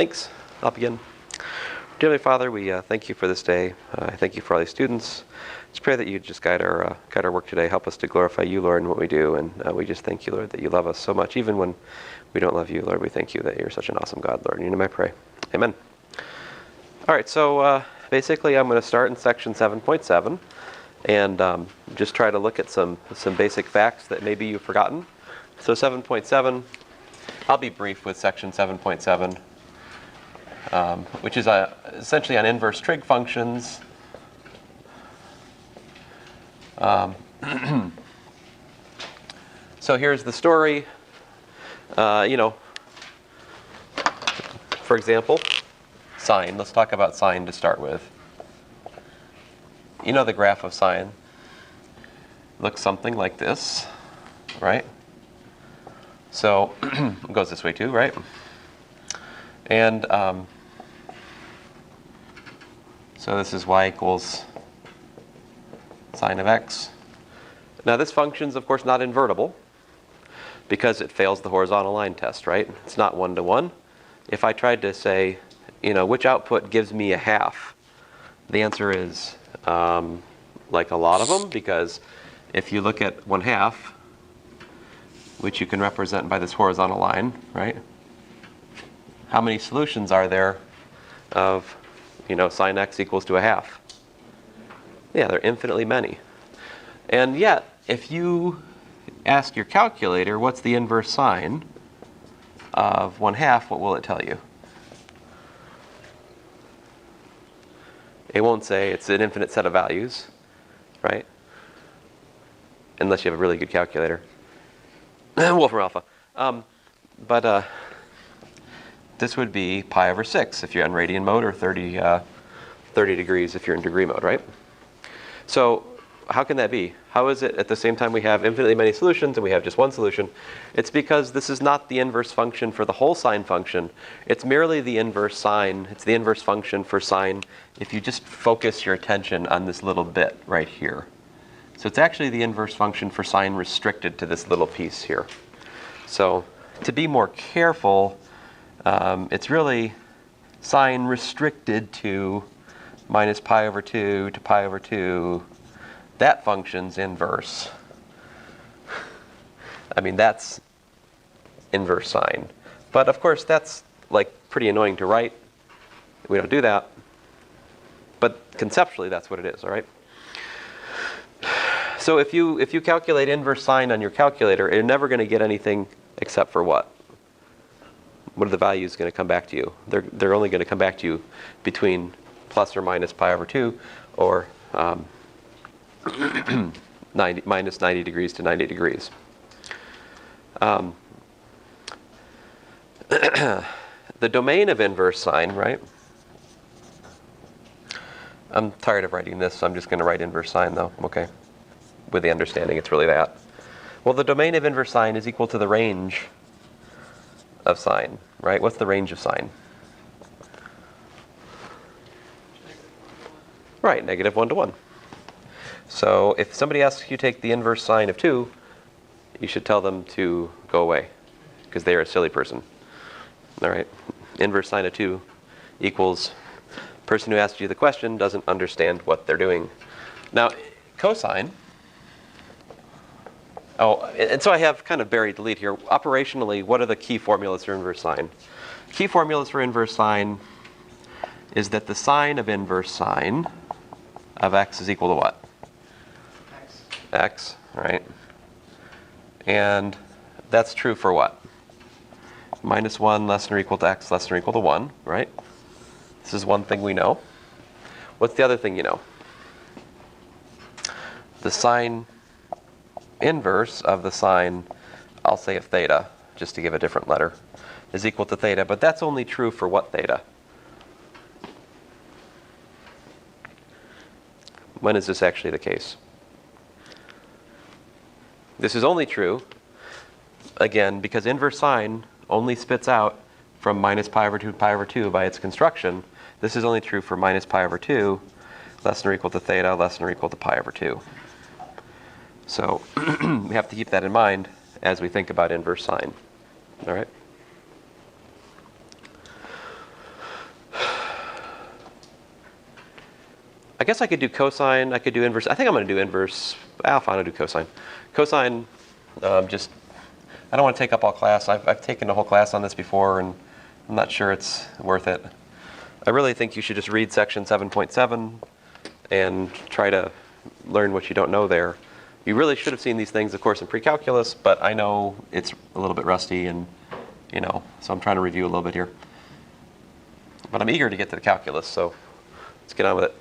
Thanks. I'll begin. Dear Heavenly Father, we thank you for this day. I thank you for all these students. Just pray that you just guide our work today. Help us to glorify you, Lord, in what we do. And we just thank you, Lord, that you love us so much. Even when we don't love you, Lord, we thank you that you're such an awesome God, Lord. In your name I pray. Amen. All right, so basically I'm going to start in section 7.7 and just try to look at some basic facts that maybe you've forgotten. So 7.7, I'll be brief with section 7.7. Which is essentially on inverse trig functions. So here's the story. For example, sine. Let's talk about sine to start with. You know the graph of sine looks something like this, right? So it goes this way too, right? And so this is y equals sine of x. Now this function's of course not invertible because it fails the horizontal line test, right? It's not 1-to-1. If I tried to say, which output gives me a half, the answer is like a lot of them, because if you look at 1/2, which you can represent by this horizontal line, right? How many solutions are there of, sine x equals to a half? Yeah, there are infinitely many. And yet, if you ask your calculator, what's the inverse sine of 1/2, what will it tell you? It won't say it's an infinite set of values, right? Unless you have a really good calculator. Wolfram Alpha. But this would be pi over 6 if you're in radian mode, or 30 degrees if you're in degree mode, right? So how can that be? How is it at the same time we have infinitely many solutions and we have just one solution? It's because this is not the inverse function for the whole sine function. It's merely the inverse sine. It's the inverse function for sine if you just focus your attention on this little bit right here. So it's actually the inverse function for sine restricted to this little piece here. So to be more careful, it's really sine restricted to minus pi over 2 to pi over 2. That function's inverse. I mean, that's inverse sine. But of course, that's like pretty annoying to write. We don't do that. But conceptually, that's what it is, all right? So if you calculate inverse sine on your calculator, you're never going to get anything except for what? What are the values going to come back to you? They're only going to come back to you between plus or minus pi over 2 or minus 90 degrees to 90 degrees. The domain of inverse sine, right? I'm tired of writing this, so I'm just going to write inverse sine though, okay? With the understanding it's really that. Well, the domain of inverse sine is equal to the range of sine, right? What's the range of sine? Right, negative 1-to-1. So if somebody asks you to take the inverse sine of 2, you should tell them to go away, because they are a silly person. All right, inverse sine of 2 equals person who asked you the question doesn't understand what they're doing. Now, cosine. Oh, and so I have kind of buried the lead here. Operationally, what are the key formulas for inverse sine? Key formulas for inverse sine is that the sine of inverse sine of x is equal to what? X, right? And that's true for what? Minus 1 less than or equal to x less than or equal to 1, right? This is one thing we know. What's the other thing you know? The sine inverse of the sine, I'll say of theta, just to give a different letter, is equal to theta, but that's only true for what theta? When is this actually the case? This is only true, again, because inverse sine only spits out from minus pi over 2 to pi over 2 by its construction. This is only true for minus pi over 2 less than or equal to theta less than or equal to pi over 2. So we have to keep that in mind as we think about inverse sine. All right? guess I could do cosine. I could do inverse. I think I'm going to do inverse alpha. I'm going to do cosine. Cosine, just, I don't want to take up all class. I've taken a whole class on this before, and I'm not sure it's worth it. I really think you should just read section 7.7 and try to learn what you don't know there. You really should have seen these things, of course, in pre-calculus, but I know it's a little bit rusty, and so I'm trying to review a little bit here. But I'm eager to get to the calculus, so let's get on with it.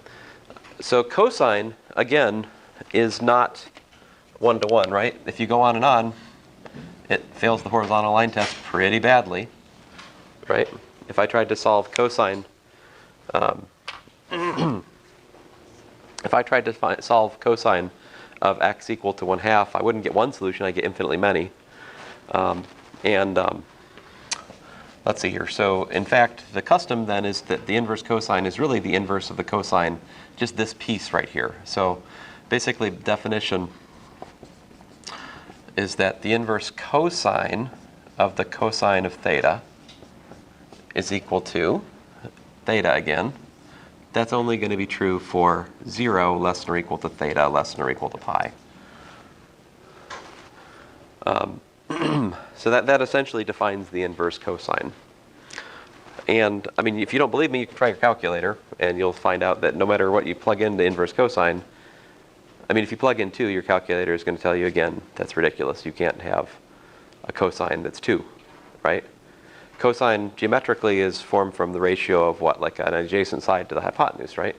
So cosine, again, is not one-to-one, right? If you go on and on, it fails the horizontal line test pretty badly, right? If I tried to solve cosine, if I tried to solve cosine of x equal to 1/2, I wouldn't get one solution, I'd get infinitely many. Let's see here. So in fact, the custom then is that the inverse cosine is really the inverse of the cosine, just this piece right here. So basically, the definition is that the inverse cosine of the cosine of theta is equal to theta again. That's only going to be true for 0 less than or equal to theta less than or equal to pi. So that essentially defines the inverse cosine. And I mean, if you don't believe me, you can try your calculator, and you'll find out that no matter what you plug into inverse cosine, I mean, if you plug in 2, your calculator is going to tell you again, that's ridiculous. You can't have a cosine that's 2, right? Cosine geometrically is formed from the ratio of what, like an adjacent side to the hypotenuse, right?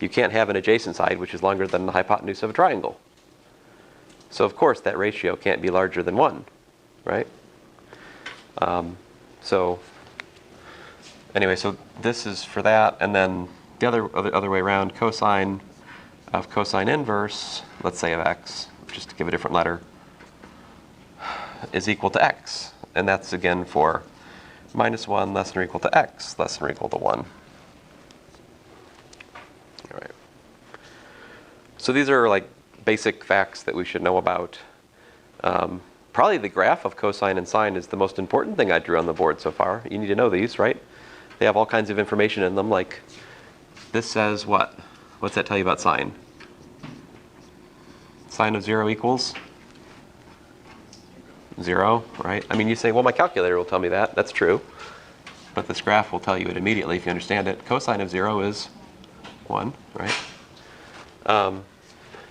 You can't have an adjacent side which is longer than the hypotenuse of a triangle. So of course that ratio can't be larger than 1, right? So anyway, so this is for that, and then the other way around, cosine of cosine inverse, let's say of x, just to give a different letter, is equal to x, and that's again for -1 less than or equal to x less than or equal to 1. All right. So these are like basic facts that we should know about. Probably the graph of cosine and sine is the most important thing I drew on the board so far. You need to know these, right? They have all kinds of information in them, like this says what? What's that tell you about sine? Sine of 0 equals 0, right? I mean, you say, well, my calculator will tell me that. That's true. But this graph will tell you it immediately if you understand it. Cosine of 0 is 1, right?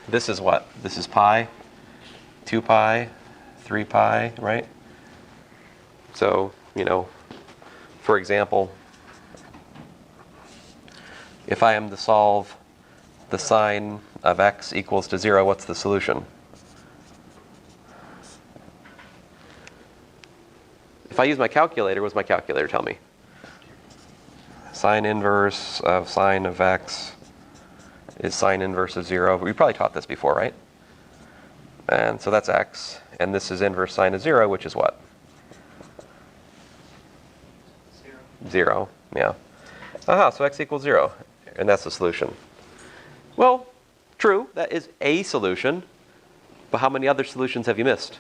This is what? This is pi, 2 pi, 3 pi, right? So, for example, if I am to solve the sine of x equals to 0, what's the solution? If I use my calculator, what does my calculator tell me? Sine inverse of sine of x is sine inverse of 0. We probably taught this before, right? And so that's x. And this is inverse sine of 0, which is what? 0, yeah. So x equals 0. And that's the solution. Well, true, that is a solution. But how many other solutions have you missed?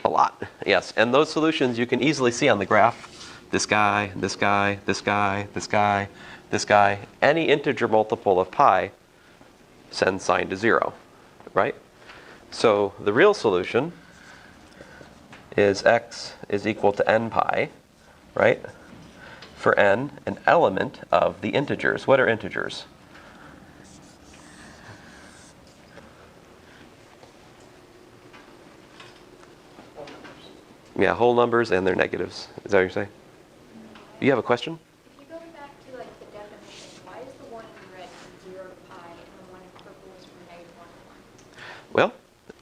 A lot, yes. And those solutions you can easily see on the graph. This guy, this guy, this guy, this guy, this guy. Any integer multiple of pi sends sine to 0, right? So the real solution is x is equal to n pi, right? For n, an element of the integers. What are integers? Yeah, whole numbers and their negatives. Is that what you're saying? You have a question? If you go back to the definition, why is the one in red from 0 to pi and the one in purple is from -1 to 1? Well,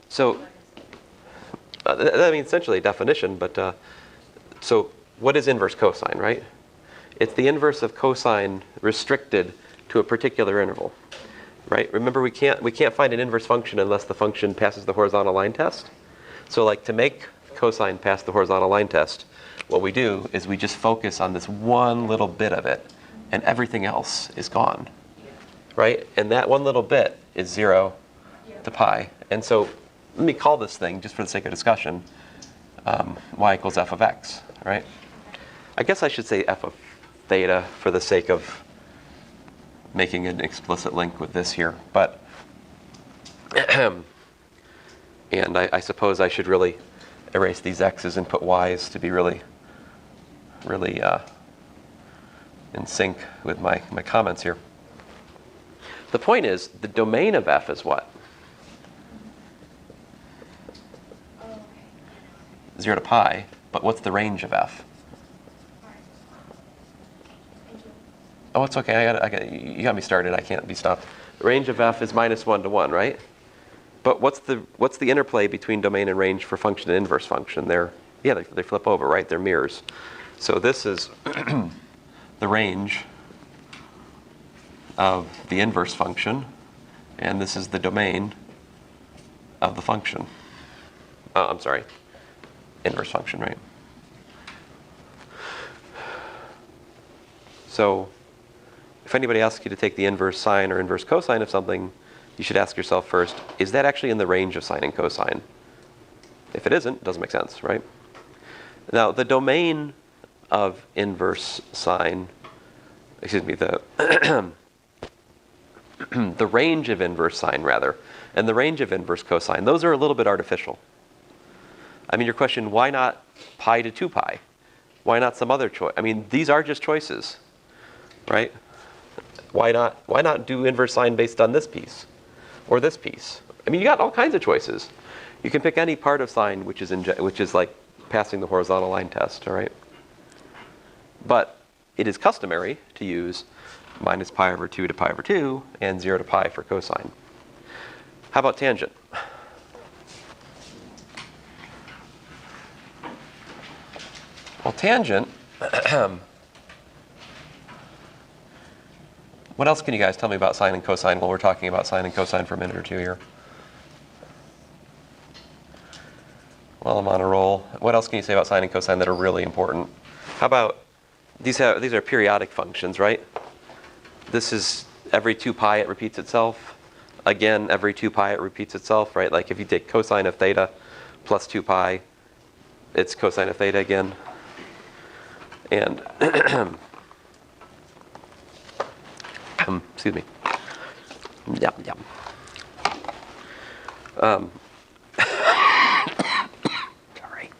so I mean essentially a definition, but so what is inverse cosine, right? It's the inverse of cosine restricted to a particular interval, right? Remember, we can't find an inverse function unless the function passes the horizontal line test. So like to make cosine pass the horizontal line test, what we do is we just focus on this one little bit of it, and everything else is gone, right? And that one little bit is 0 to pi. And so let me call this thing, just for the sake of discussion, y equals f of x, right? I guess I should say f of theta for the sake of making an explicit link with this here. But and I suppose I should really erase these x's and put y's to be really in sync with my comments here. The point is, the domain of f is what? Oh, okay. 0 to pi, but what's the range of f? All right. Thank you. Oh, it's okay. You got me started. I can't be stopped. The range of f is -1 to 1, right? But what's the interplay between domain and range for function and inverse function? They flip over, right? They're mirrors. So this is the range of the inverse function, and this is the domain of the function. Oh, I'm sorry. Inverse function, right? So if anybody asks you to take the inverse sine or inverse cosine of something, you should ask yourself first, is that actually in the range of sine and cosine? If it isn't, it doesn't make sense, right? Now, the domain of inverse sine, the the range of inverse sine, rather, and the range of inverse cosine, those are a little bit artificial. I mean, your question, why not pi to 2 pi? Why not some other choice? I mean, these are just choices, right? Why not do inverse sine based on this piece or this piece? I mean, you got all kinds of choices. You can pick any part of sine which is like passing the horizontal line test, all right? But it is customary to use minus pi over 2 to pi over 2 and 0 to pi for cosine. How about tangent? Well, tangent, what else can you guys tell me about sine and cosine while we're talking about sine and cosine for a minute or two here? Well, I'm on a roll. What else can you say about sine and cosine that are really important? How about, these are periodic functions, right? This is every 2 pi it repeats itself. Again, every 2 pi it repeats itself, right? Like if you take cosine of theta plus 2 pi, it's cosine of theta again. And, excuse me. Yep. Sorry.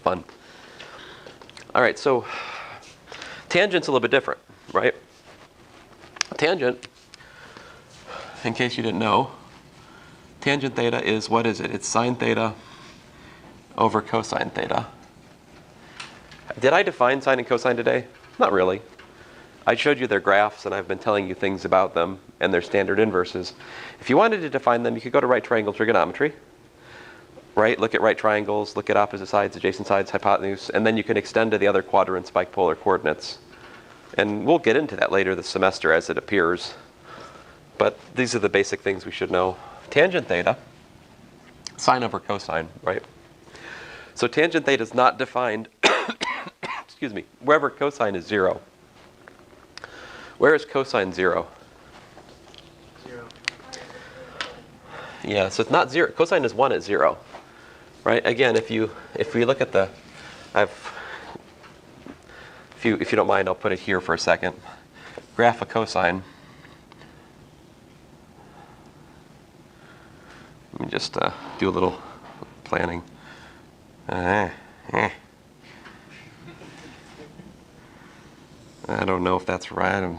Fun. All right, so tangent's a little bit different, right? Tangent, in case you didn't know, tangent theta is, what is it? It's sine theta over cosine theta. Did I define sine and cosine today? Not really. I showed you their graphs, and I've been telling you things about them and their standard inverses. If you wanted to define them, you could go to right triangle trigonometry, right? Look at right triangles, look at opposite sides, adjacent sides, hypotenuse, and then you can extend to the other quadrants, bipolar coordinates. And we'll get into that later this semester as it appears. But these are the basic things we should know. Tangent theta, sine over cosine, right? So tangent theta is not defined, excuse me, wherever cosine is 0. Where is cosine 0? 0. Yeah, so it's not 0. Cosine is 1 at 0, right? Again, if we look at the, if you don't mind, I'll put it here for a second. Graph of cosine. Let me just do a little planning. I don't know if that's right.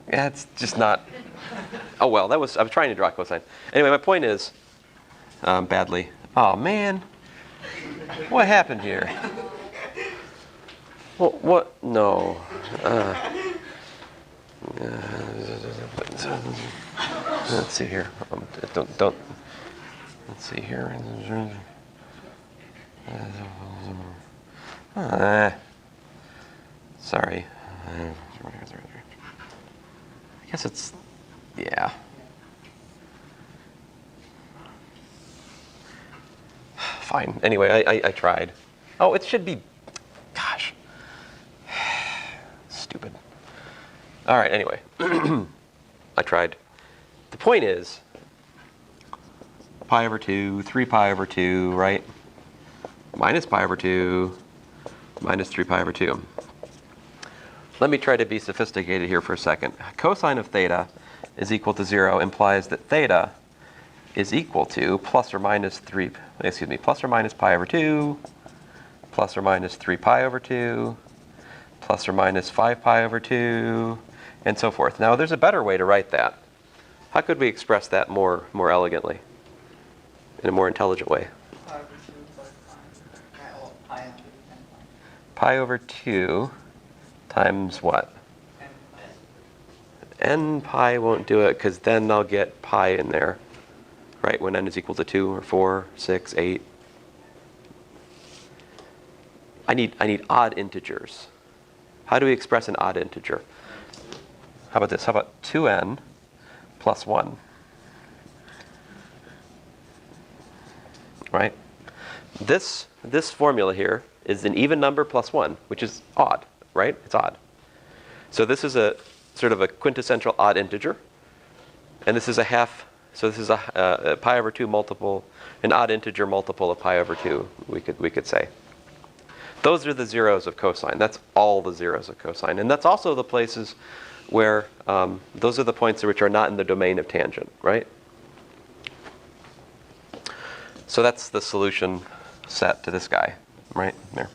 Yeah, it's just not. Oh well, I was trying to draw cosine. Anyway, my point is, badly. Oh man, what happened here? What? No. Let's see here. Don't. Let's see here. Sorry. I guess it's, yeah. Fine. Anyway, I tried. Oh, it should be, gosh. Stupid. All right, anyway. I tried. The point is, pi over 2, 3 pi over 2, right? Minus pi over 2, minus 3 pi over 2. Let me try to be sophisticated here for a second. Cosine of theta is equal to 0 implies that theta is equal to plus or minus pi over 2, plus or minus 3 pi over 2, plus or minus 5 pi over 2, and so forth. Now, there's a better way to write that. How could we express that more elegantly, in a more intelligent way? Pi over 2 plus pi. Well, pi into 10 Pi over 2 times what? pi. N pi won't do it, because then I'll get pi in there, right, when n is equal to 2 or 4, 6, 8. I need odd integers. How do we express an odd integer? How about this? How about 2n plus 1? Right? This formula here is an even number plus 1, which is odd, right? It's odd. So this is a sort of a quintessential odd integer. And this is a half, so this is a pi over 2 multiple, an odd integer multiple of pi over 2, we could say. Those are the zeros of cosine. That's all the zeros of cosine. And that's also the places where, those are the points which are not in the domain of tangent, right? So that's the solution set to this guy, right there.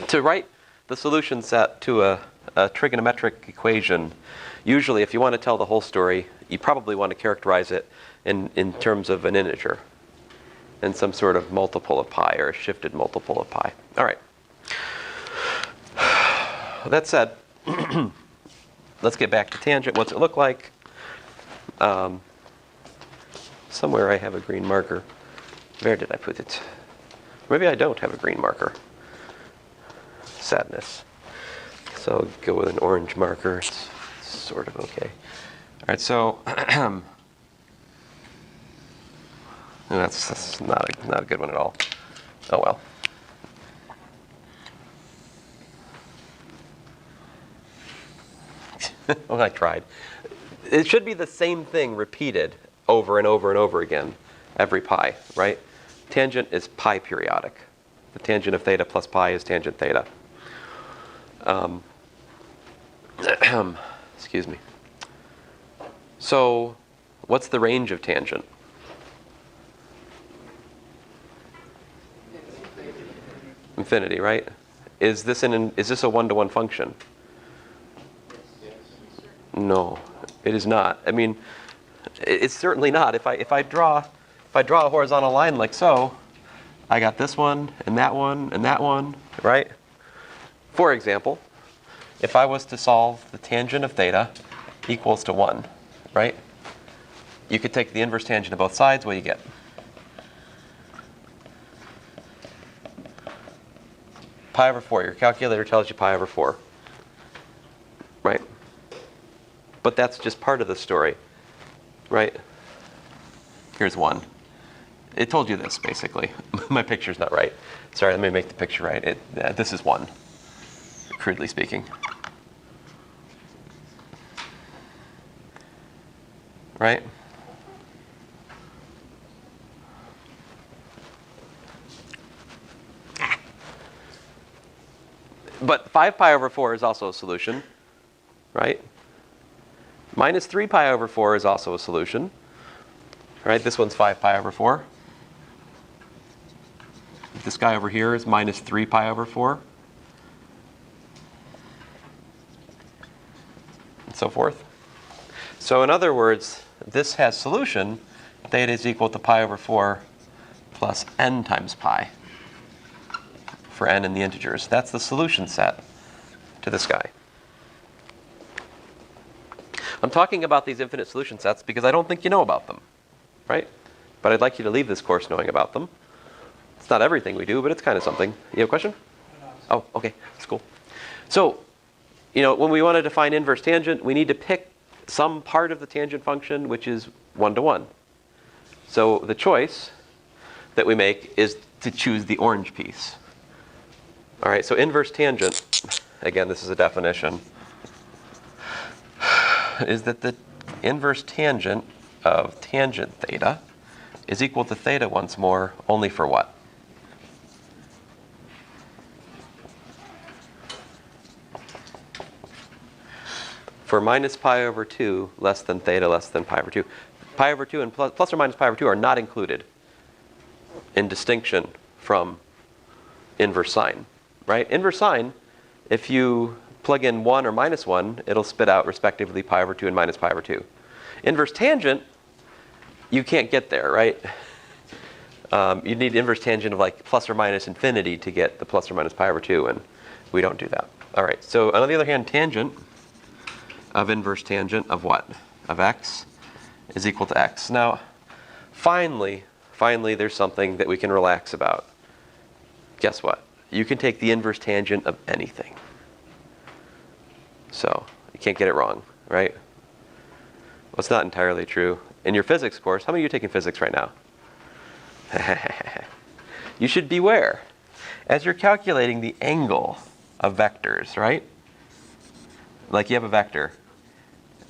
To write the solution set to a trigonometric equation, usually if you want to tell the whole story, you probably want to characterize it in terms of an integer and some sort of multiple of pi or a shifted multiple of pi. All right. That said, let's get back to tangent. What's it look like? Somewhere I have a green marker. Where did I put it? Maybe I don't have a green marker. Sadness. So I'll go with an orange marker. It's sort of okay. All right, so that's not a good one at all. Oh well. Well, I tried. It should be the same thing repeated over and over and over again, every pi, right? Tangent is pi periodic. The tangent of theta plus pi is tangent theta. Excuse me. So, what's the range of tangent? Infinity, right? Is this a one-to-one function? No, it is not. I mean, it's certainly not. If I draw a horizontal line like so, I got this one and that one and that one, right? For example, if I was to solve the tangent of theta equals to 1, right? You could take the inverse tangent of both sides. What do you get? Pi over 4. Your calculator tells you pi over 4, right? But that's just part of the story, right? Here's 1. It told you this, basically. My picture's not right. Sorry, let me make the picture right. This is 1, crudely speaking. Right? But 5 pi over 4 is also a solution, right? Minus 3 pi over 4 is also a solution. Right? This one's 5 pi over 4. This guy over here is minus 3 pi over 4. And so forth. So in other words, this has solution. Theta is equal to pi over 4 plus n times pi for n in the integers. That's the solution set to this guy. I'm talking about these infinite solution sets because I don't think you know about them, right? But I'd like you to leave this course knowing about them. It's not everything we do, but it's kind of something. You have a question? Oh, okay, that's cool. So, when we want to define inverse tangent, we need to pick some part of the tangent function which is 1-to-1. So the choice that we make is to choose the orange piece. All right, so inverse tangent, again, this is a definition, is that the inverse tangent of tangent theta is equal to theta once more, only for what? For minus pi over 2 less than theta less than pi over 2. Pi over 2 and plus or minus pi over 2 are not included in distinction from inverse sine, right? Inverse sine, if you plug in 1 or minus 1, it'll spit out respectively pi over 2 and minus pi over 2. Inverse tangent, you can't get there, right? You need inverse tangent of like plus or minus infinity to get the plus or minus pi over 2, and we don't do that. All right, so on the other hand, tangent of inverse tangent of what? Of x is equal to x. Now, finally, there's something that we can relax about. Guess what? You can take the inverse tangent of anything. So, you can't get it wrong, right? Well, it's not entirely true. In your physics course, how many of you are taking physics right now? You should beware. As you're calculating the angle of vectors, right? Like you have a vector.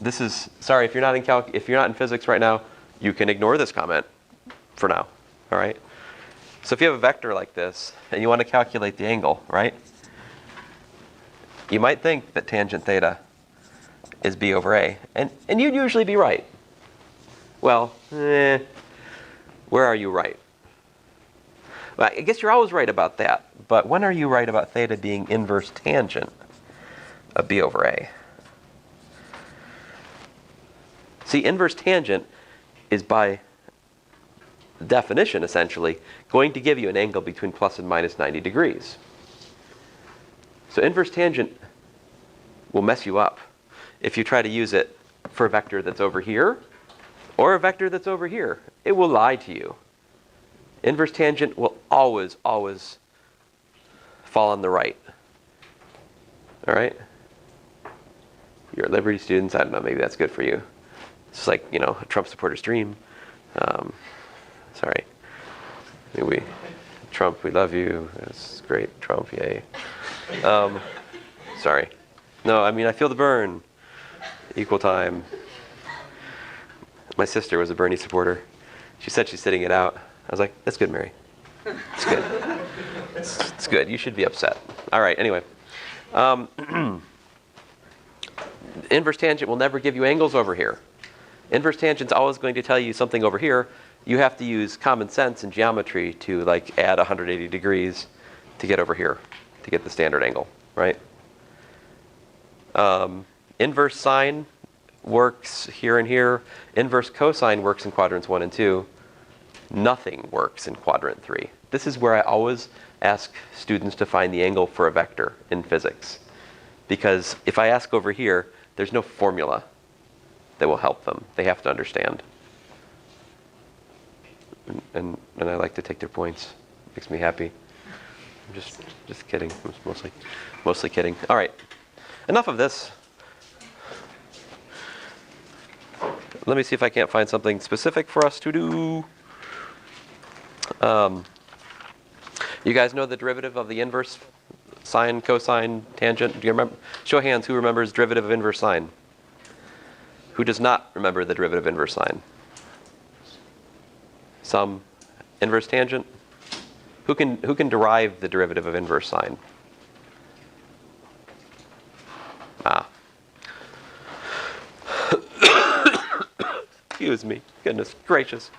This is, sorry, if you're not in physics right now, you can ignore this comment for now, all right? So if you have a vector like this, and you want to calculate the angle, right? You might think that tangent theta is b over a, and you'd usually be right. Well, where are you right? Well, I guess you're always right about that, but when are you right about theta being inverse tangent of b over a? See, inverse tangent is by definition, essentially, going to give you an angle between plus and minus 90 degrees. So inverse tangent will mess you up if you try to use it for a vector that's over here or a vector that's over here. It will lie to you. Inverse tangent will always fall on the right. All right? You're Liberty students. I don't know. Maybe that's good for you. It's like, you know, a Trump supporter's dream. Sorry. Trump, we love you. It's great. Trump, yay. Sorry. No, I mean, I feel the burn. Equal time. My sister was a Bernie supporter. She said she's sitting it out. I was like, that's good, Mary. It's good. It's good. You should be upset. All right, anyway. Inverse tangent will never give you angles over here. Inverse tangent's always going to tell you something over here. You have to use common sense and geometry to like add 180 degrees to get over here, to get the standard angle, right? Inverse sine works here and here. Inverse cosine works in quadrants 1 and 2. Nothing works in quadrant 3. This is where I always ask students to find the angle for a vector in physics. Because if I ask over here, there's no formula that will help them. They have to understand. And I like to take their points. Makes me happy. I'm just kidding. I'm mostly kidding. All right. Enough of this. Let me see if I can't find something specific for us to do. You guys know the derivative of the inverse sine, cosine, tangent? Do you remember? Show of hands who remembers derivative of inverse sine. Who does not remember the derivative of inverse sine? Some. Inverse tangent? Who can derive the derivative of inverse sine? Excuse me. Goodness gracious.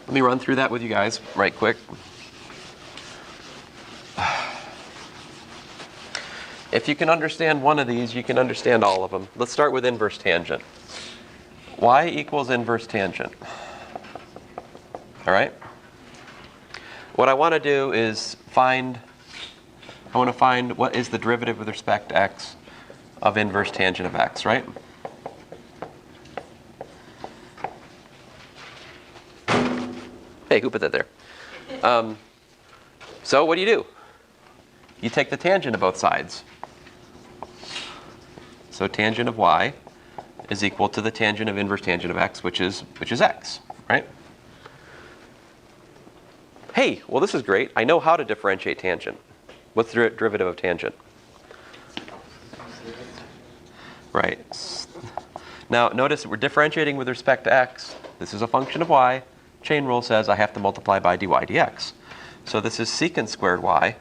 Let me run through that with you guys right quick. If you can understand one of these, you can understand all of them. Let's start with inverse tangent. Y equals inverse tangent. All right? What I want to do is I want to find what is the derivative with respect to x of inverse tangent of x, right? Hey, who put that there? So what do? You take the tangent of both sides. So tangent of y is equal to the tangent of inverse tangent of x, which is x, right? Hey, well this is great. I know how to differentiate tangent. What's the derivative of tangent? Right. Now, notice we're differentiating with respect to x. This is a function of y. Chain rule says I have to multiply by dy dx. So this is secant squared y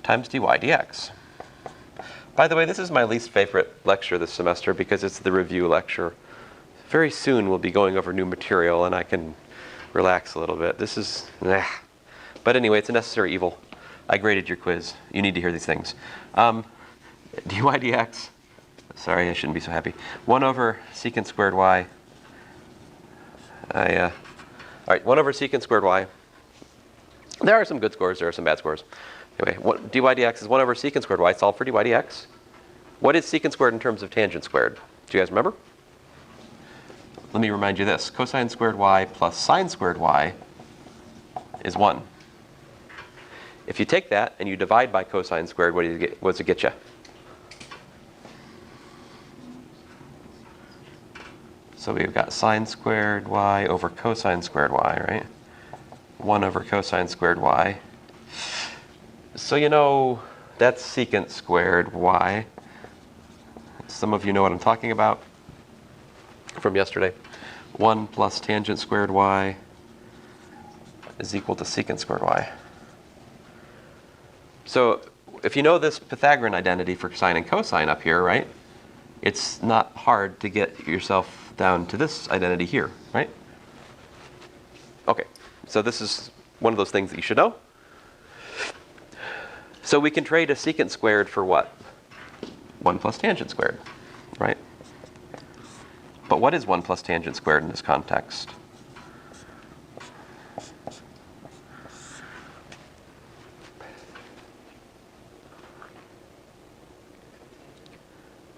times dy dx. By the way, this is my least favorite lecture this semester because it's the review lecture. Very soon we'll be going over new material and I can relax a little bit. This is, but anyway, it's a necessary evil. I graded your quiz. You need to hear these things. Dy dx, sorry, I shouldn't be so happy. 1 over secant squared y. All right, 1 over secant squared y. There are some good scores, there are some bad scores. Anyway, dy dx is 1 over secant squared y. Solve for dy dx. What is secant squared in terms of tangent squared? Do you guys remember? Let me remind you this. Cosine squared y plus sine squared y is 1. If you take that and you divide by cosine squared, what does it get you? So we've got sine squared y over cosine squared y, right? 1 over cosine squared y. So you know that's secant squared y. Some of you know what I'm talking about from yesterday. 1 plus tangent squared y is equal to secant squared y. So if you know this Pythagorean identity for sine and cosine up here, right? It's not hard to get yourself down to this identity here, right? Okay, so this is one of those things that you should know. So we can trade a secant squared for what? 1 plus tangent squared, right? But what is 1 plus tangent squared in this context?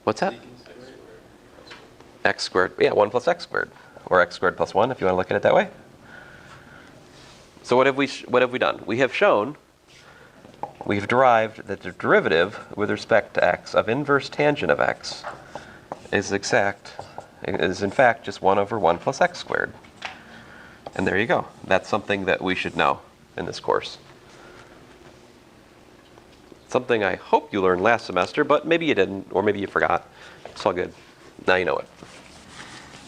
What's that? X squared. Yeah, 1 plus x squared. Or x squared plus 1, if you want to look at it that way. So what have we done? We have shown, we've derived that the derivative with respect to x of inverse tangent of x is in fact just 1 over 1 plus x squared. And there you go. That's something that we should know in this course. Something I hope you learned last semester, but maybe you didn't, or maybe you forgot. It's all good. Now you know it.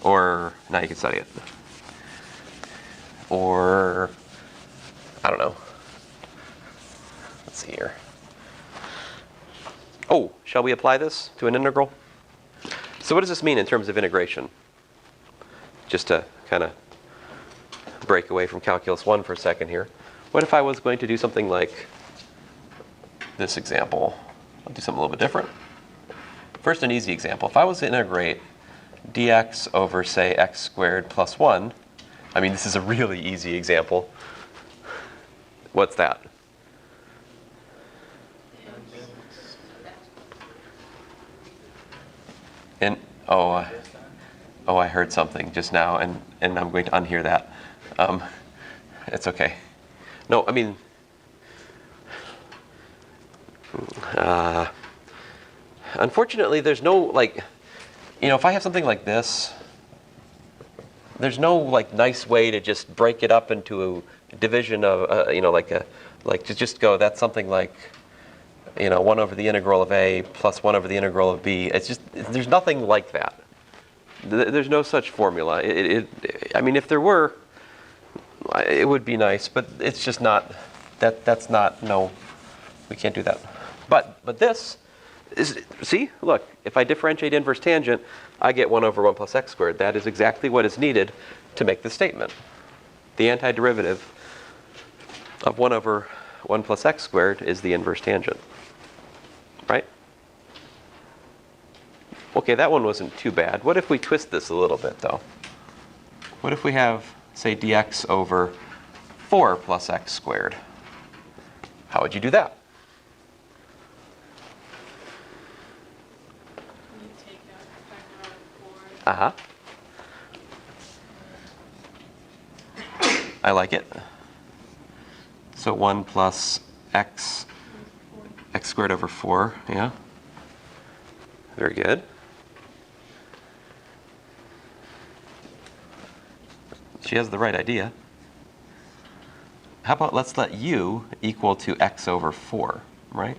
Or now you can study it. Or, I don't know. Let's see here. Oh, shall we apply this to an integral? So what does this mean in terms of integration? Just to kind of break away from calculus 1 for a second here. What if I was going to do something like this example? I'll do something a little bit different. First, an easy example. If I was to integrate dx over, say, x squared plus 1, I mean, this is a really easy example. What's that? And, I heard something just now, and I'm going to unhear that. It's okay. No, I mean, unfortunately, there's no, like, if I have something like this, there's no, like, nice way to just break it up into a division of, to just go, that's something like, 1 over the integral of a plus 1 over the integral of b. It's just, there's nothing like that. There's no such formula. I mean, if there were, it would be nice, but it's just not, that's not, no, we can't do that. But this is, see, look, if I differentiate inverse tangent, I get 1 over 1 plus x squared. That is exactly what is needed to make this statement. The antiderivative of 1 over 1 plus x squared is the inverse tangent, right? Okay, that one wasn't too bad. What if we twist this a little bit, though? What if we have, say, dx over 4 plus x squared? How would you do that? You take out 4. Uh-huh. I like it. So 1 plus x squared over 4, yeah. Very good. She has the right idea. How about let's let u equal to x over 4, right?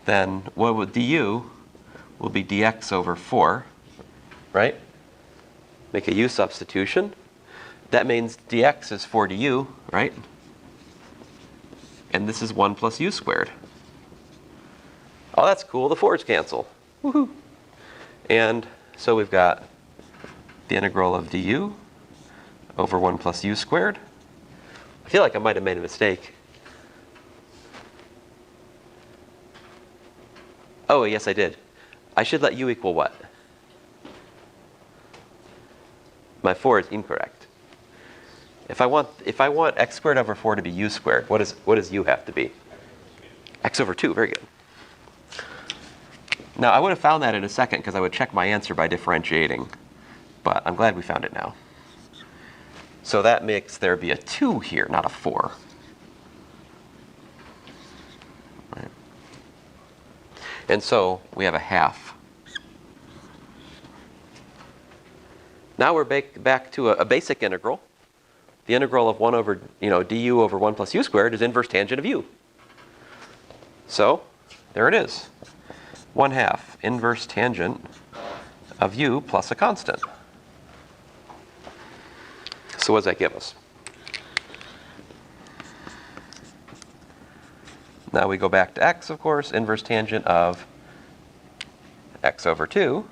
Then what would du will be dx over 4, right? Make a u substitution. That means dx is 4 du, right? And this is 1 plus u squared. Oh, that's cool. The 4's cancel. Woohoo! And so we've got the integral of du over 1 plus u squared. I feel like I might have made a mistake. Oh, yes, I did. I should let u equal what? My 4 is incorrect. If I want x squared over 4 to be u squared, what does u have to be? X over 2. Very good. Now, I would have found that in a second because I would check my answer by differentiating. But I'm glad we found it now. So that makes there be a 2 here, not a 4. Right. And so we have a half. Now we're back to a basic integral. The integral of 1 over, du over 1 plus u squared is inverse tangent of u. So there it is. 1/2 inverse tangent of u plus a constant. So what does that give us? Now we go back to x, of course, inverse tangent of x over 2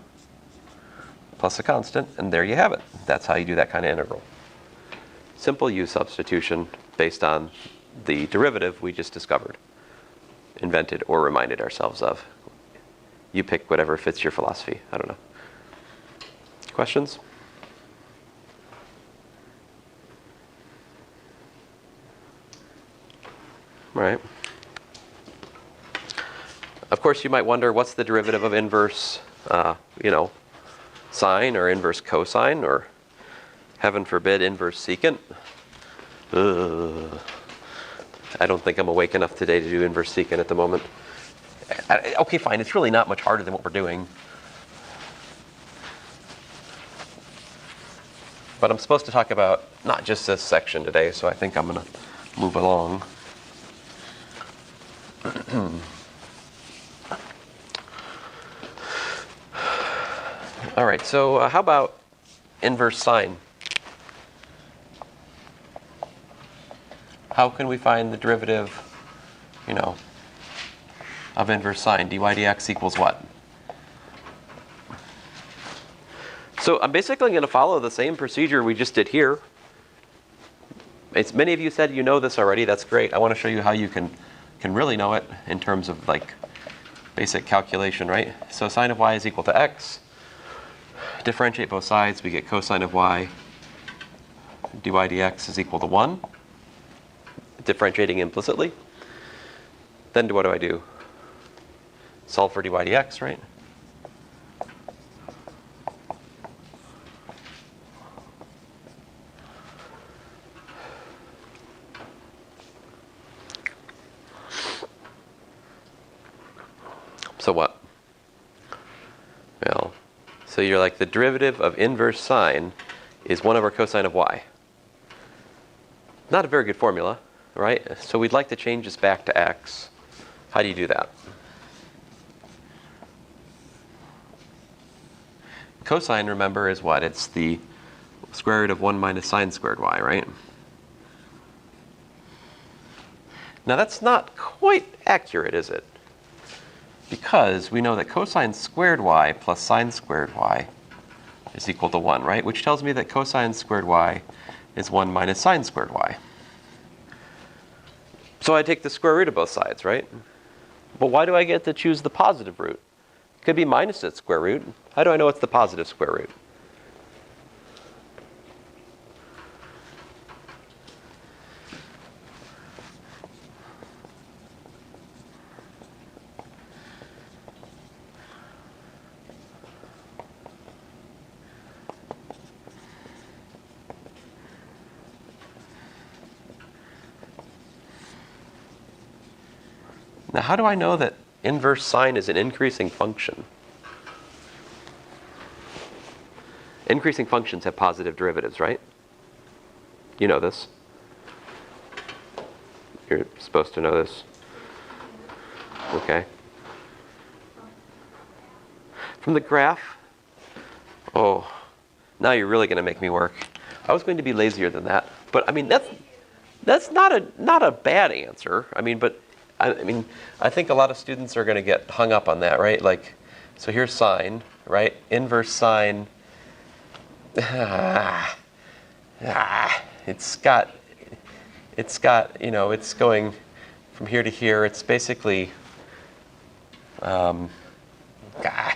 plus a constant, and there you have it. That's how you do that kind of integral. Simple u substitution based on the derivative we just discovered, invented, or reminded ourselves of. You pick whatever fits your philosophy. I don't know. Questions? All right. Of course, you might wonder, what's the derivative of inverse, sine or inverse cosine or, heaven forbid, inverse secant? I don't think I'm awake enough today to do inverse secant at the moment. Okay, fine. It's really not much harder than what we're doing. But I'm supposed to talk about not just this section today, so I think I'm going to move along. All right, so how about inverse sine? How can we find the derivative, of inverse sine? Dy dx equals what? So I'm basically going to follow the same procedure we just did here. Many of you said you know this already. That's great. I want to show you how you can really know it in terms of basic calculation, right? So sine of y is equal to x. Differentiate both sides. We get cosine of y. Dy dx is equal to 1. Differentiating implicitly. Then what do I do? Solve for dy dx, right? So what? Well, so you're like, the derivative of inverse sine is 1 over cosine of y. Not a very good formula, right? So we'd like to change this back to x. How do you do that? Cosine, remember, is what? It's the square root of 1 minus sine squared y, right? Now that's not quite accurate, is it? Because we know that cosine squared y plus sine squared y is equal to 1, right? Which tells me that cosine squared y is 1 minus sine squared y. So I take the square root of both sides, right? But why do I get to choose the positive root? It could be minus its square root. How do I know it's the positive square root? Now, how do I know that inverse sine is an increasing function? Increasing functions have positive derivatives, right? You know this. You're supposed to know this. Okay. From the graph, Oh, now you're really going to make me work. I was going to be lazier than that, but I mean that's not a bad answer. I mean, but I think a lot of students are going to get hung up on that, right? Like, so here's sine, right? Inverse sine. It's got, it's going from here to here. It's basically, I'm bad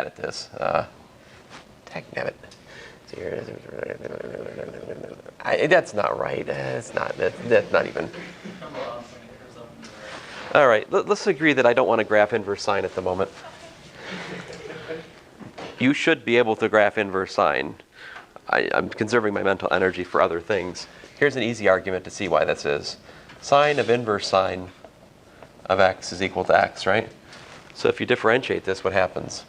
at this. Dagnabbit. That's not right. That's not even. All right, let's agree that I don't want to graph inverse sine at the moment. You should be able to graph inverse sine. I'm conserving my mental energy for other things. Here's an easy argument to see why this is. Sine of inverse sine of x is equal to x, right? So if you differentiate this, what happens?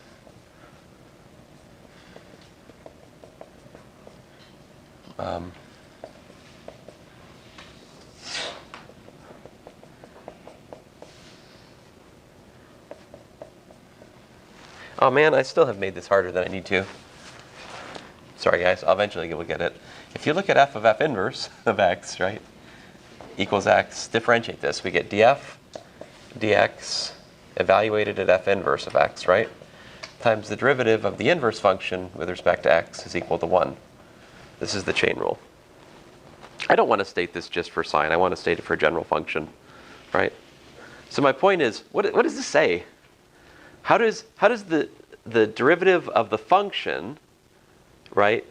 Oh man, I still have made this harder than I need to. Sorry guys, eventually we'll get it. If you look at f of f inverse of x, right, equals x, differentiate this. We get df dx evaluated at f inverse of x, right, times the derivative of the inverse function with respect to x is equal to 1. This is the chain rule. I don't want to state this just for sine. I want to state it for a general function, right? So my point is, what does this say? How does the derivative of the function, right,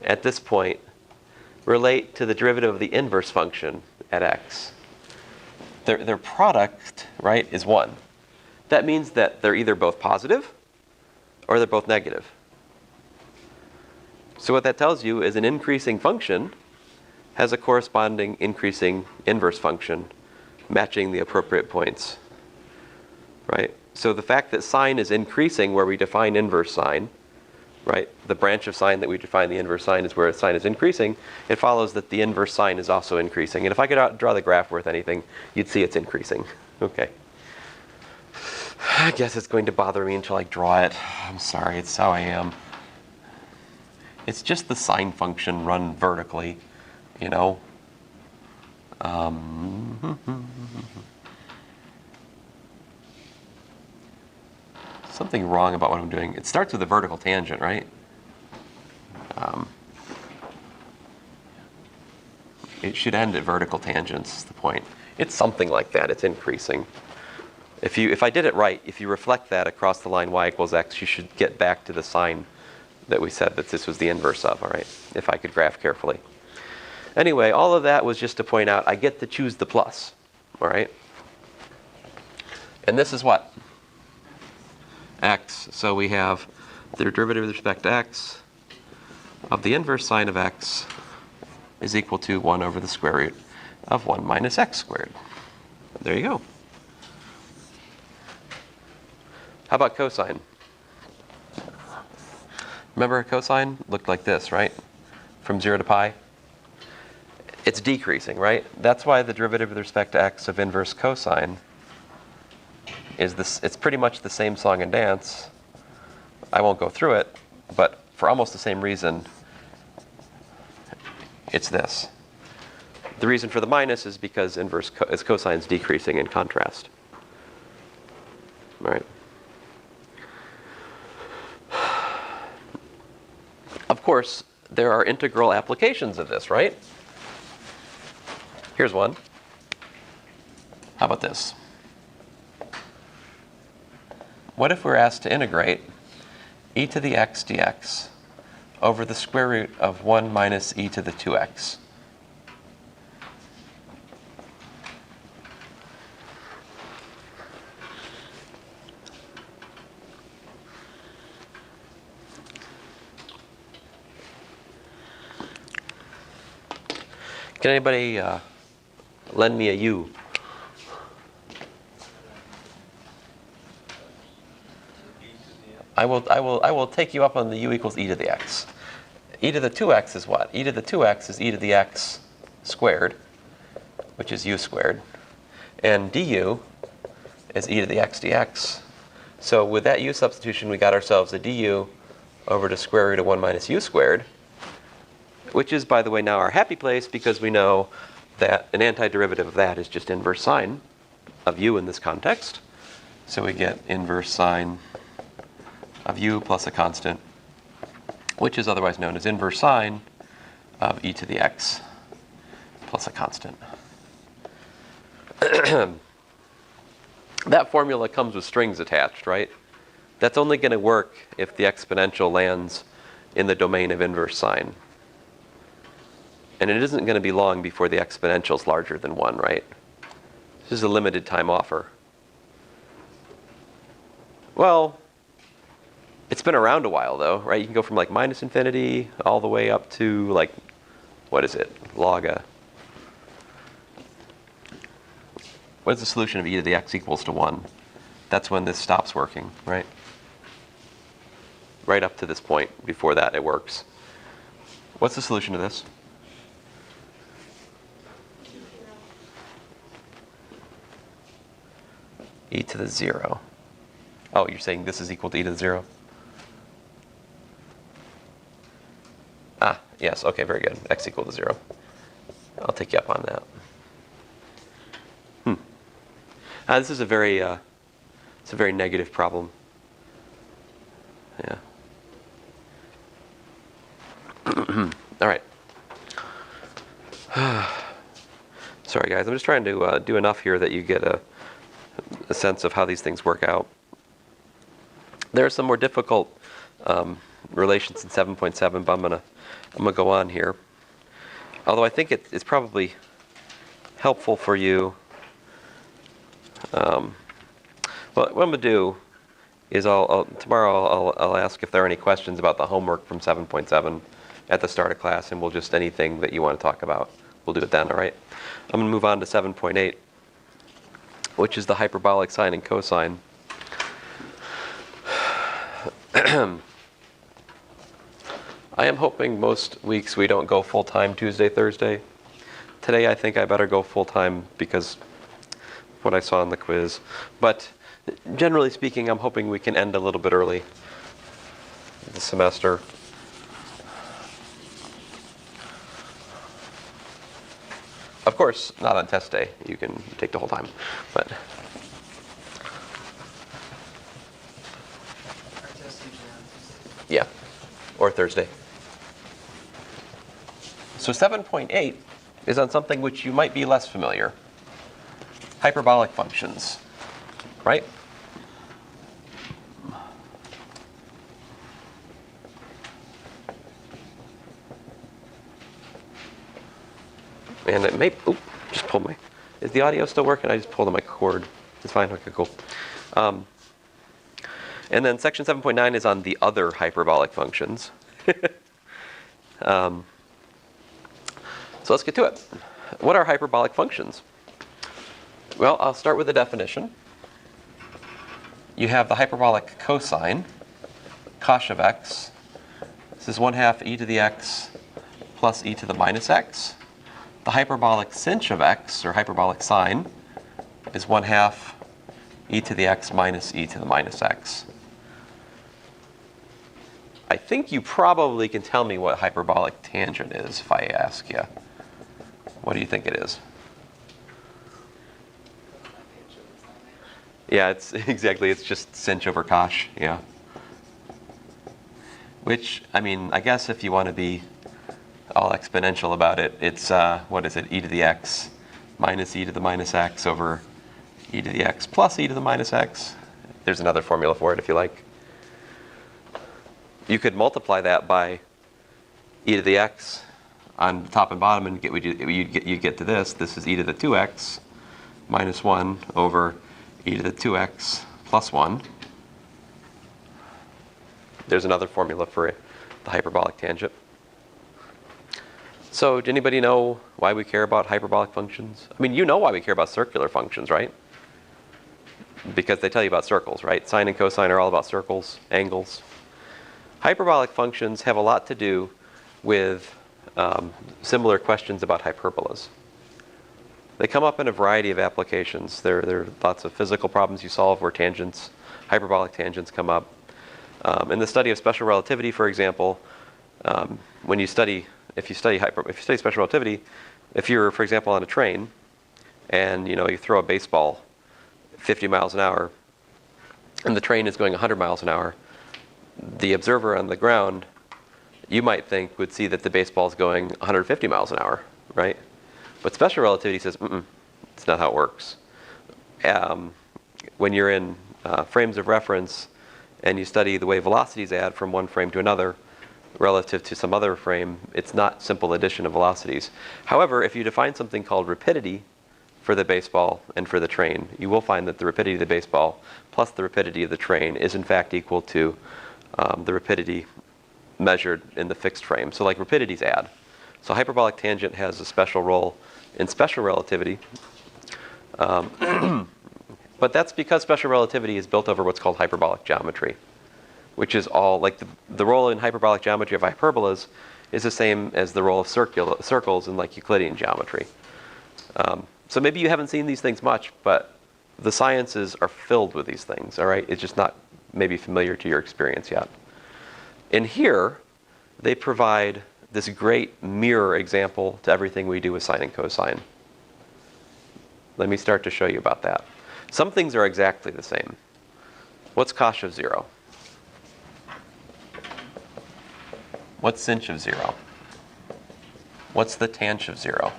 at this point, relate to the derivative of the inverse function at x? Their product, right, is 1. That means that they're either both positive or they're both negative. So what that tells you is an increasing function has a corresponding increasing inverse function matching the appropriate points, right? So the fact that sine is increasing where we define inverse sine, right? The branch of sine that we define the inverse sine is where sine is increasing. It follows that the inverse sine is also increasing. And if I could draw the graph worth anything, you'd see it's increasing. Okay. I guess it's going to bother me until I draw it. I'm sorry, it's how I am. It's just the sine function run vertically, you know. Something wrong about what I'm doing. It starts with a vertical tangent, right? It should end at vertical tangents, is the point. It's something like that. It's increasing. If I did it right, if you reflect that across the line y equals x, you should get back to the sine that we said that this was the inverse of, all right? If I could graph carefully. Anyway, all of that was just to point out I get to choose the plus, all right? And this is what? X. So we have the derivative with respect to x of the inverse sine of x is equal to 1 over the square root of 1 minus x squared. There you go. How about cosine? Remember cosine looked like this, right? From 0 to pi. It's decreasing, right? That's why the derivative with respect to x of inverse cosine is this. It's pretty much the same song and dance. I won't go through it, but for almost the same reason, it's this. The reason for the minus is because cosine's decreasing in contrast. All right. Of course, there are integral applications of this, right? Here's one. How about this? What if we're asked to integrate e to the x dx over the square root of 1 minus e to the 2x? Can anybody lend me a U? I will take you up on the u equals e to the x. E to the 2x is what? E to the 2x is e to the x squared, which is u squared. And du is e to the x dx, So with that u substitution, we got ourselves a du over the square root of 1 minus u squared, which is, by the way, now our happy place because we know that an antiderivative of that is just inverse sine of u in this context. So we get inverse sine of u plus a constant, which is otherwise known as inverse sine of e to the x plus a constant. That formula comes with strings attached, right? That's only going to work if the exponential lands in the domain of inverse sine. And it isn't going to be long before the exponential is larger than 1, right? This is a limited time offer. Well, it's been around a while though, right? You can go from like minus infinity all the way up to like, what is it? Log a. What is the solution of e to the x equals to 1? That's when this stops working, right? Right up to this point. Before that, it works. What's the solution to this? E to the 0. Oh, you're saying this is equal to e to the 0? Ah, yes, okay, very good. X equal to 0. I'll take you up on that. This is a very, it's a very negative problem. Yeah. All right. Sorry, guys. I'm just trying to do enough here that you get a sense of how these things work out. There are some more difficult relations in 7.7, but I'm gonna go on here. Although I think it's probably helpful for you. Well, what I'm gonna do is tomorrow I'll ask if there are any questions about the homework from 7.7 at the start of class, and we'll just anything that you want to talk about, we'll do it then. All right. I'm gonna move on to 7.8, which is the hyperbolic sine and cosine. I am hoping most weeks we don't go full-time Tuesday, Thursday. Today I think I better go full-time because of what I saw in the quiz. But generally speaking, I'm hoping we can end a little bit early the semester. Of course, not on test day. You can take the whole time. But yeah, or Thursday. So 7.8 is on something which you might be less familiar. Hyperbolic functions, right? And it may, just pull my, is the audio still working? I just pulled my cord. It's fine, okay, cool. And then section 7.9 is on the other hyperbolic functions. So let's get to it. What are hyperbolic functions? Well, I'll start with the definition. You have the hyperbolic cosine, cos of x. This is 1/2 e to the x plus e to the minus x. The hyperbolic sinh of x, or hyperbolic sine, is 1/2 e to the x minus e to the minus x. I think you probably can tell me what hyperbolic tangent is if I ask you. What do you think it is? Yeah, it's exactly, it's just sinh over cos, yeah. Which, I mean, I guess if you want to be all exponential about it, it's, what is it, e to the x minus e to the minus x over e to the x plus e to the minus x. There's another formula for it if you like. You could multiply that by e to the x on top and bottom and you get to this. This is e to the 2x minus 1 over e to the 2x plus 1. There's another formula for the hyperbolic tangent. So, do anybody know why we care about hyperbolic functions? I mean, you know why we care about circular functions, right? Because they tell you about circles, right? Sine and cosine are all about circles, angles. Hyperbolic functions have a lot to do with similar questions about hyperbolas. They come up in a variety of applications. There are lots of physical problems you solve where tangents, hyperbolic tangents come up. In the study of special relativity, for example, if you study special relativity, if you're, for example, on a train and you throw a baseball 50 miles an hour and the train is going 100 miles an hour, the observer on the ground, you might think, would see that the baseball is going 150 miles an hour, right? But special relativity says, it's not how it works. When you're in frames of reference and you study the way velocities add from one frame to another relative to some other frame, it's not simple addition of velocities. However, if you define something called rapidity for the baseball and for the train, you will find that the rapidity of the baseball plus the rapidity of the train is in fact equal to the rapidity measured in the fixed frame. So like rapidities add. So hyperbolic tangent has a special role in special relativity. But that's because special relativity is built over what's called hyperbolic geometry, which is all like the role in hyperbolic geometry of hyperbolas is the same as the role of circles in like Euclidean geometry. So maybe you haven't seen these things much, but the sciences are filled with these things, all right? It's just not maybe familiar to your experience yet. In here, they provide this great mirror example to everything we do with sine and cosine. Let me start to show you about that. Some things are exactly the same. What's cosh of 0? What's sinh of 0? What's the tan of 0?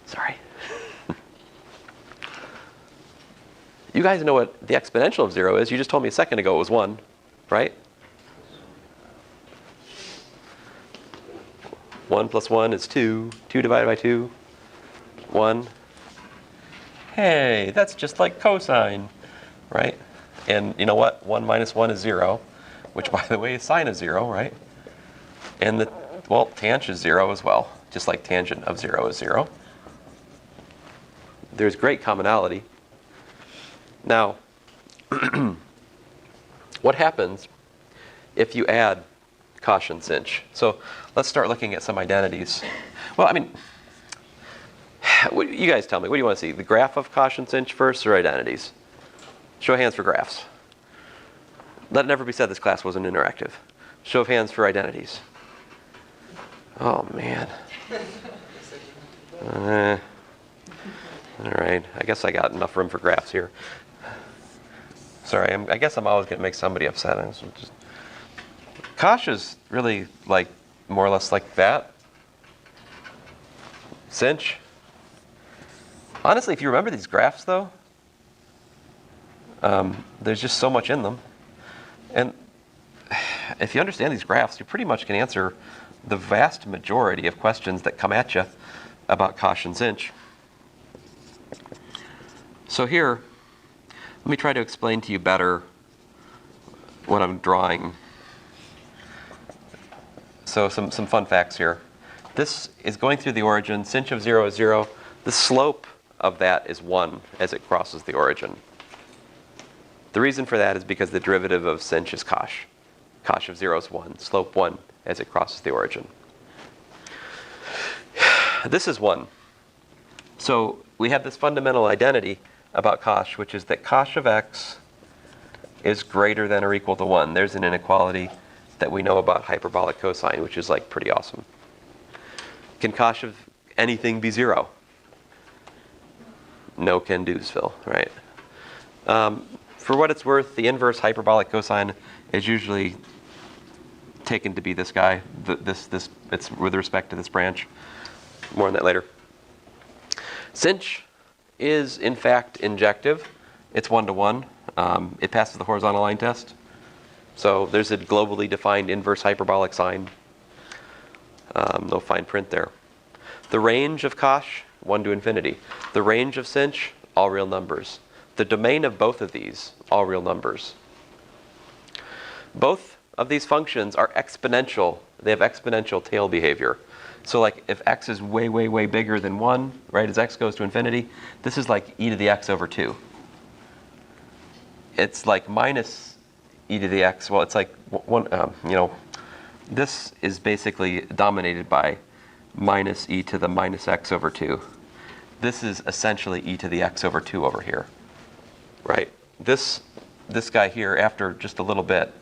Sorry. You guys know what the exponential of 0 is. You just told me a second ago it was 1, right? 1 plus 1 is 2. 2 divided by 2, 1. Hey, that's just like cosine, right? And you know what? 1 minus 1 is 0, which, by the way, is sine of 0, right? And tangent is 0 as well, just like tangent of 0 is 0. There's great commonality. Now, what happens if you add cosh and sinh? So let's start looking at some identities. Well, I mean, you guys tell me, what do you want to see? The graph of cosh and sinh first or identities? Show of hands for graphs. Let it never be said this class wasn't interactive. Show of hands for identities. Oh, man. All right, I guess I got enough room for graphs here. Sorry, I guess I'm always going to make somebody upset. Cosh is really like more or less like that. Sinh. Honestly, if you remember these graphs, though, there's just so much in them. And if you understand these graphs, you pretty much can answer the vast majority of questions that come at you about cosh and sinh. So here, let me try to explain to you better what I'm drawing. So some fun facts here. This is going through the origin. Sinh of 0 is 0. The slope of that is 1 as it crosses the origin. The reason for that is because the derivative of sinh is cosh. Cosh of 0 is 1. Slope 1 as it crosses the origin. This is 1. So we have this fundamental identity about cosh, which is that cosh of x is greater than or equal to 1. There's an inequality that we know about hyperbolic cosine, which is like pretty awesome. Can cosh of anything be 0? No can do's, Phil, right? For what it's worth, the inverse hyperbolic cosine is usually taken to be this guy. It's with respect to this branch. More on that later. Sinh is in fact injective. It's 1-to-1. It passes the horizontal line test. So there's a globally defined inverse hyperbolic sine. No fine print there. The range of cosh, 1 to infinity. The range of sinh, all real numbers. The domain of both of these, all real numbers. Both of these functions are exponential. They have exponential tail behavior. So like if x is way, way, way bigger than 1, right, as x goes to infinity, this is like e to the x over 2. It's like minus e to the x? Well, it's like this is basically dominated by minus e to the minus x over 2. This is essentially e to the x over 2 over here, right? This guy here, after just a little bit,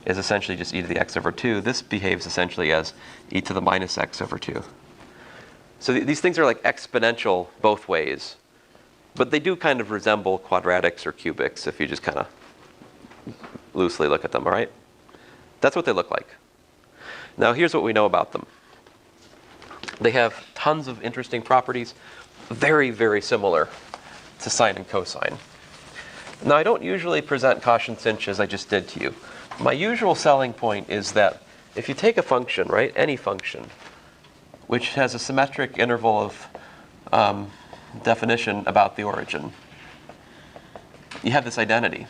is essentially just e to the x over 2. This behaves essentially as e to the minus x over 2. So these things are like exponential both ways, but they do kind of resemble quadratics or cubics if you just kind of loosely look at them, all right? That's what they look like. Now here's what we know about them. They have tons of interesting properties, very, very similar to sine and cosine. Now I don't usually present cosh and sinh as I just did to you. My usual selling point is that if you take a function, right, any function, which has a symmetric interval of definition about the origin, you have this identity.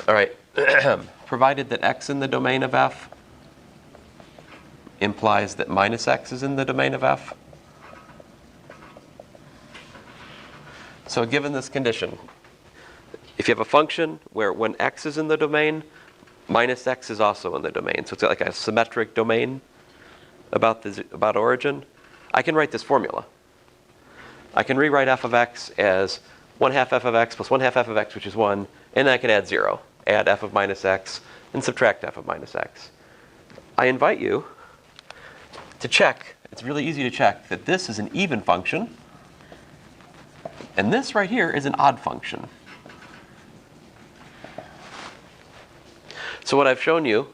All right, provided that x in the domain of f implies that minus x is in the domain of f. So given this condition, if you have a function where when x is in the domain, minus x is also in the domain, so it's like a symmetric domain about origin, I can write this formula. I can rewrite f of x as 1/2 f of x plus 1/2 f of x, which is 1, and then I can add 0. Add f of minus x and subtract f of minus x. I invite you to check, it's really easy to check, that this is an even function, and this right here is an odd function. So what I've shown you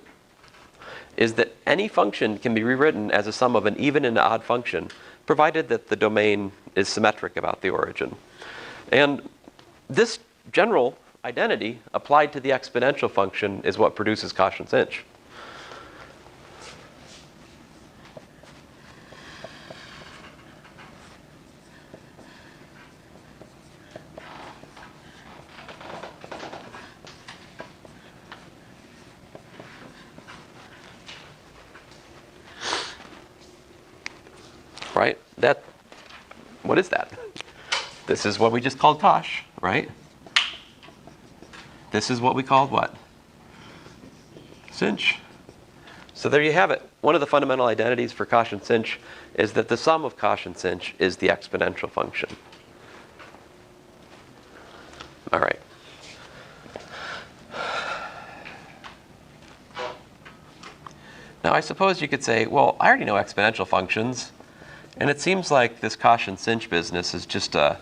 is that any function can be rewritten as a sum of an even and an odd function, provided that the domain is symmetric about the origin. And this general identity applied to the exponential function is what produces cosh and sinh. Right? What is that? This is what we just called cosh, right? This is what we called what? Sinh. So there you have it. One of the fundamental identities for cosh and sinh is that the sum of cosh and sinh is the exponential function. All right. Now I suppose you could say, well, I already know exponential functions, and it seems like this cosh and sinh business is just a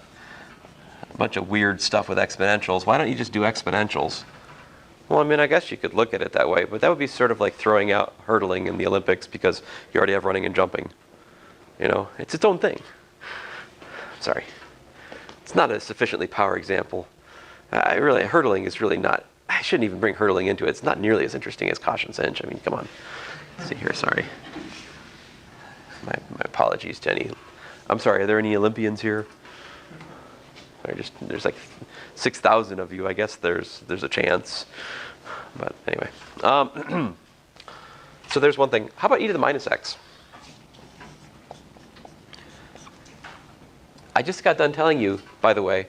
bunch of weird stuff with exponentials. Why don't you just do exponentials? Well, I mean, I guess you could look at it that way, but that would be sort of like throwing out hurdling in the Olympics because you already have running and jumping. You know, it's its own thing. Sorry. It's not a sufficiently power example. Hurdling is really not, I shouldn't even bring hurdling into it. It's not nearly as interesting as cosh and sinh. I mean, come on. Let's see here, sorry. My apologies to any. I'm sorry, are there any Olympians here? There's like 6,000 of you. I guess there's a chance. But anyway. So there's one thing. How about e to the minus x? I just got done telling you, by the way,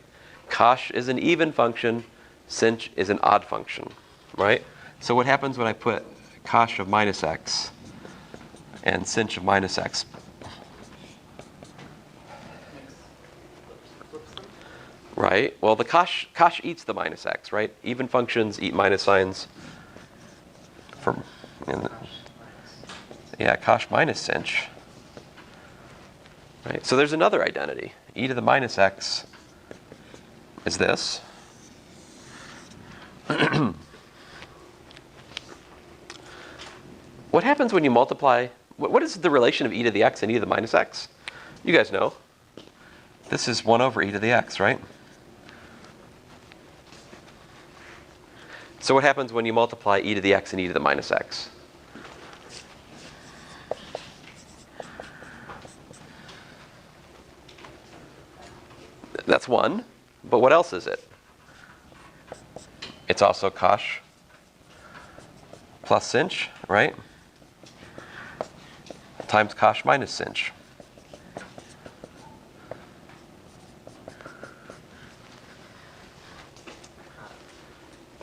cosh is an even function, sinh is an odd function, right? So what happens when I put cosh of minus x and sinh of minus x? Right? Well, the cosh eats the minus x, right? Even functions eat minus signs. Cosh minus sinh. Right? So there's another identity. E to the minus x is this. What happens when you multiply? What is the relation of e to the x and e to the minus x? You guys know. This is 1 over e to the x, right? So what happens when you multiply e to the x and e to the minus x? That's 1, but what else is it? It's also cosh plus sinh, right? Times cosh minus sinh.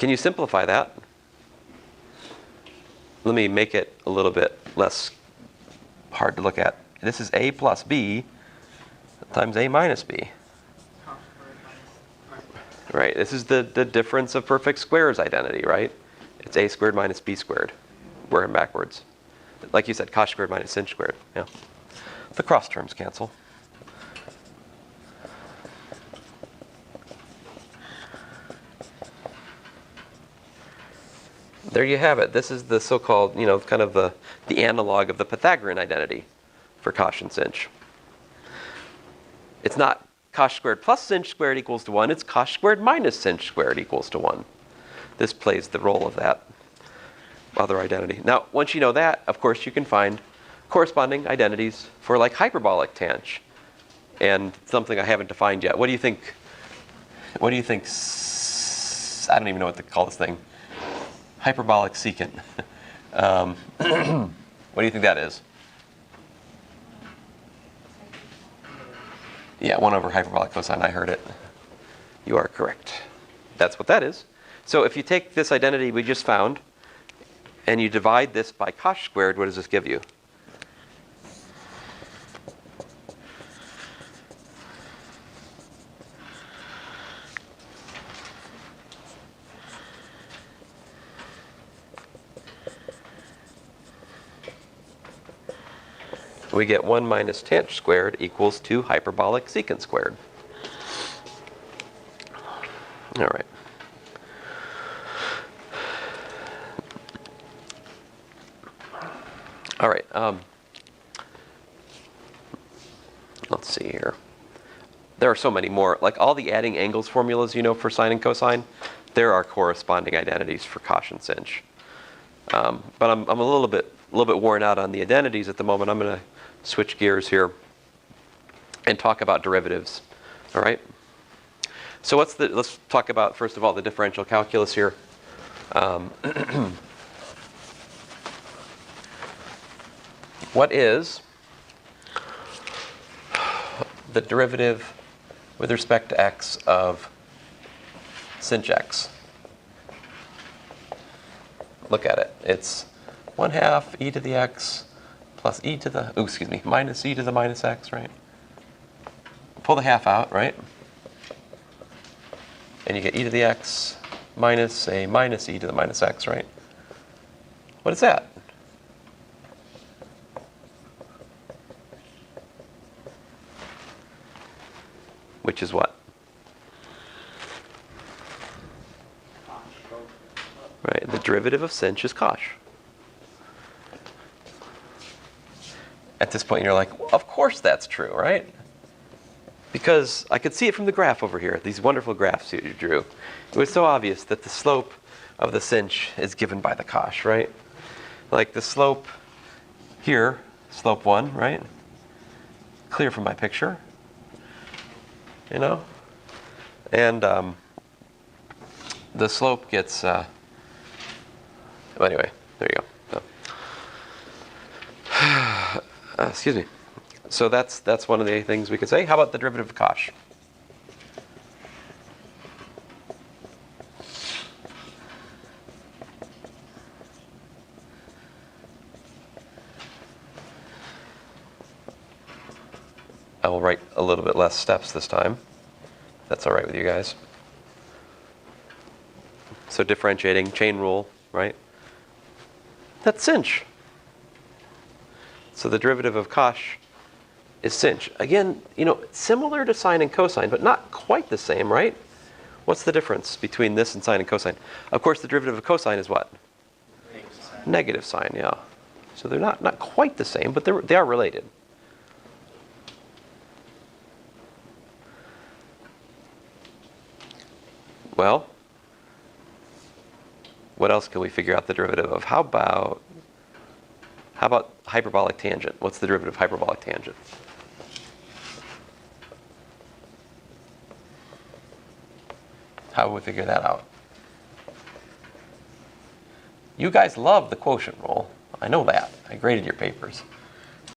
Can you simplify that? Let me make it a little bit less hard to look at. This is a plus b times a minus b. Right, this is the difference of perfect squares identity, right? It's a squared minus b squared. Working backwards. Like you said, cos squared minus sin squared. Yeah. The cross terms cancel. There you have it. This is the so-called, kind of the analog of the Pythagorean identity for cos and sinh. It's not cos squared plus sinh squared equals to 1. It's cos squared minus sinh squared equals to 1. This plays the role of that other identity. Now, once you know that, of course, you can find corresponding identities for like hyperbolic tangent and something I haven't defined yet. What do you think? I don't even know what to call this thing. Hyperbolic secant. What do you think that is? Yeah, 1 over hyperbolic cosine. I heard it. You are correct. That's what that is. So if you take this identity we just found and you divide this by cos squared, what does this give you? We get 1 minus tangent squared equals 2 hyperbolic secant squared. All right. All right. Let's see here. There are so many more. Like all the adding angles formulas, for sine and cosine, there are corresponding identities for cos and sinh. But I'm a little bit worn out on the identities at the moment. I'm going to switch gears here and talk about derivatives. All right. So let's talk about first of all the differential calculus here. What is the derivative with respect to x of sinh x? Look at it. It's 1/2 e to the x plus e to the, minus e to the minus x, right? Pull the half out, right? And you get e to the x minus a minus e to the minus x, right? What is that? Which is what? Right, the derivative of sinh is cos. At this point, you're like, well, of course that's true, right? Because I could see it from the graph over here, these wonderful graphs you drew. It was so obvious that the slope of the sinh is given by the cos, right? Like the slope here, slope 1, right? Clear from my picture, And the slope gets, well, anyway, there you go. So, excuse me. So that's one of the things we could say. How about the derivative of cos? I will write a little bit less steps this time. That's all right with you guys. So differentiating, chain rule, right? That's sinh. So the derivative of cos is sinh. Again, similar to sine and cosine, but not quite the same, right? What's the difference between this and sine and cosine? Of course, the derivative of cosine is what? Negative sine, yeah. So they're not quite the same, but they are related. Well, what else can we figure out the derivative of? How about hyperbolic tangent? What's the derivative of hyperbolic tangent? How would we figure that out? You guys love the quotient rule. I know that. I graded your papers.